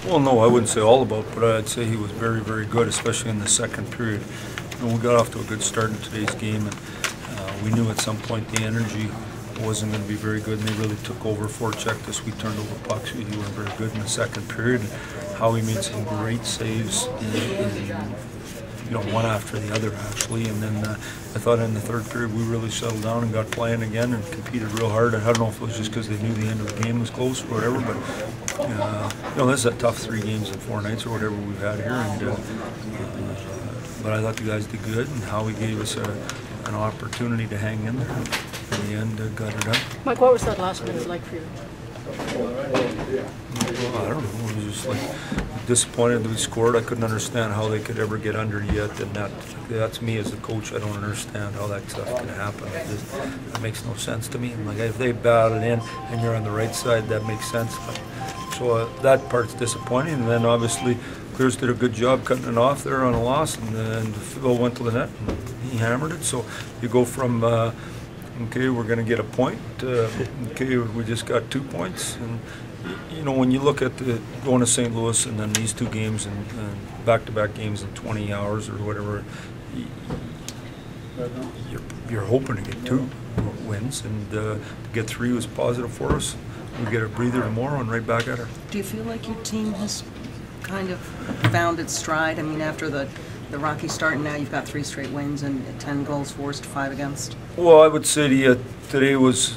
Well, no, I wouldn't say all about, but I'd say he was very, very good, especially in the second period. You know, we got off to a good start in today's game, and we knew at some point the energy wasn't going to be very good, and they really took over, forechecked us. We turned over pucks. We were very good in the second period. Howie made some great saves, you know, one after the other, actually. And then I thought in the third period we really settled down and got playing again and competed real hard. I don't know if it was just because they knew the end of the game was close or whatever, but you know, this is a tough 3 games in 4 nights or whatever we've had here. And but I thought the guys did good, and Howie gave us an opportunity to hang in there. In the end, got it done. Mike, what was that last minute like for you? Well, I don't know. It was just like disappointed that we scored. I couldn't understand how they could ever get under yet, and that's me as a coach. I don't understand how that stuff can happen. That makes no sense to me. I'm like, if they batted in and you're on the right side, that makes sense. So that part's disappointing. And then obviously Clears did a good job cutting it off there on a loss, and then Phil went to the net and he hammered it. So you go from okay, we're going to get a point. Okay, we just got 2 points. And, you know, when you look at going to St. Louis and then these 2 games and back-to-back games in 20 hours or whatever, you're hoping to get 2 wins. And to get 3 was positive for us. We get a breather tomorrow and right back at her. Do you feel like your team has kind of found its stride? I mean, after the rocky start, and now you've got 3 straight wins and 10 goals forced, 5 against. Well, I would say today was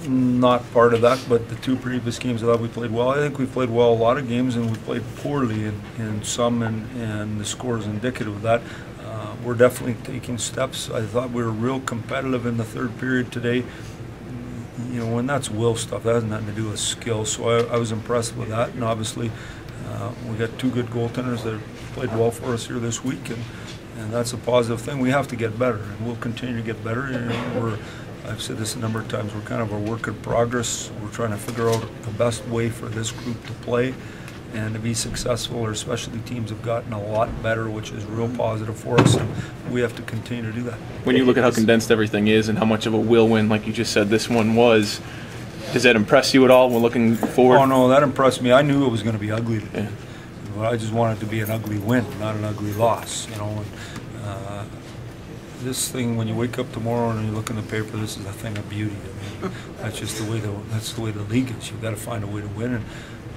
not part of that, but the 2 previous games I thought we played well. I think we played well a lot of games, and we played poorly in some, and the score is indicative of that. We're definitely taking steps. I thought we were real competitive in the third period today. You know, when that's will stuff, that has nothing to do with skill. So I was impressed with that, and obviously we got 2 good goaltenders that played well for us here this week, and that's a positive thing. We have to get better, and we'll continue to get better. You know, I've said this a number of times, we're kind of a work in progress. We're trying to figure out the best way for this group to play and to be successful. Our specialty teams have gotten a lot better, which is real positive for us, and we have to continue to do that. When you look at how condensed everything is and how much of a will win, like you just said this one was, does that impress you at all when looking forward? Oh, no, that impressed me. I knew it was going to be ugly today. Yeah. But I just wanted it to be an ugly win, not an ugly loss, you know. And, this thing, when you wake up tomorrow and you look in the paper, this is a thing of beauty. I mean, that's just the way the league is. You've got to find a way to win. And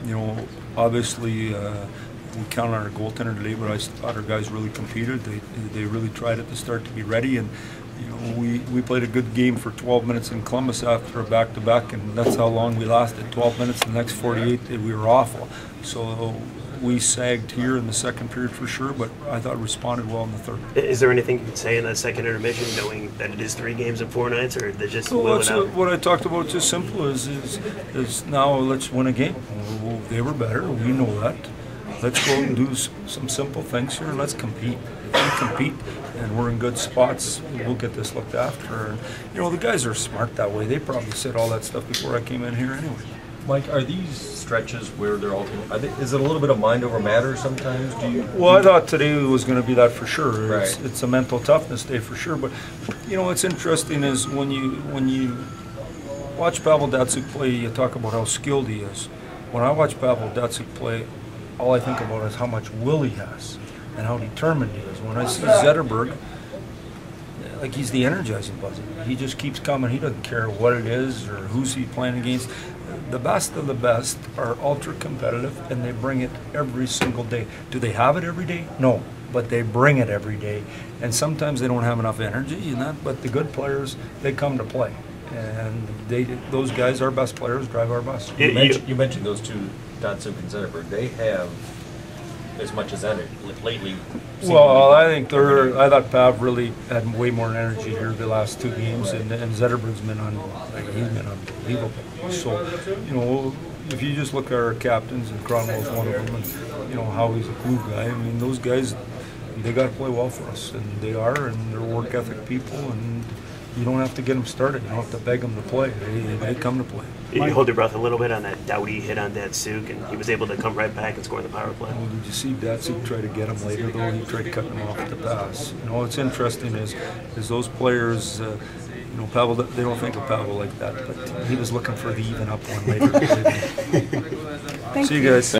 you know, obviously, we count on our goaltender today, but I thought our guys really competed. They really tried at the start to be ready, and you know, we played a good game for 12 minutes in Columbus after a back-to-back, and that's how long we lasted. 12 minutes. The next 48, we were awful. So we sagged here in the second period for sure, but I thought responded well in the third. Is there anything you could say in that second intermission, knowing that it is 3 games in 4 nights, or they just will it out? What I talked about, just simple, is now let's win a game. They were better. We know that. Let's go and do some simple things here, and let's compete. If we compete and we're in good spots, we'll get this looked after. And, you know, the guys are smart that way. They probably said all that stuff before I came in here anyway. Mike, are these stretches where they're all? Is it a little bit of mind over matter sometimes? Well, I thought today was going to be that for sure. Right. It's a mental toughness day for sure. But you know, what's interesting is when you watch Pavel Datsyuk play, you talk about how skilled he is. When I watch Pavel Datsyuk play, all I think about is how much will he has and how determined he is. When I see Zetterberg, like, he's the energizing buzzer. He just keeps coming. He doesn't care what it is or who's he playing against. The best of the best are ultra competitive, and they bring it every single day. Do they have it every day? No, but they bring it every day. And sometimes they don't have enough energy in that, but the good players, they come to play. And those guys, our best players, drive our bus. You mentioned those 2, Datsyuk and Zetterberg. They have as much as energy lately. Well, I thought Pav really had way more energy here the last 2 games, right. and Zetterberg's been he's been unbelievable. So, you know, if you just look at our captains, and Cronwell's one of them, and you know how he's a glue guy. I mean, those guys, they got to play well for us, and they are, and they're work ethic people, and you don't have to get them started. You don't have to beg them to play. They come to play. You hold your breath a little bit on that Doughty hit on Datsyuk, and he was able to come right back and score the power play. Well, did you see Datsyuk try to get him later, though? He tried cutting him off at the pass. You know, what's interesting is those players, you know, Pavel, they don't think of Pavel like that, but he was looking for the even up one later. See you guys.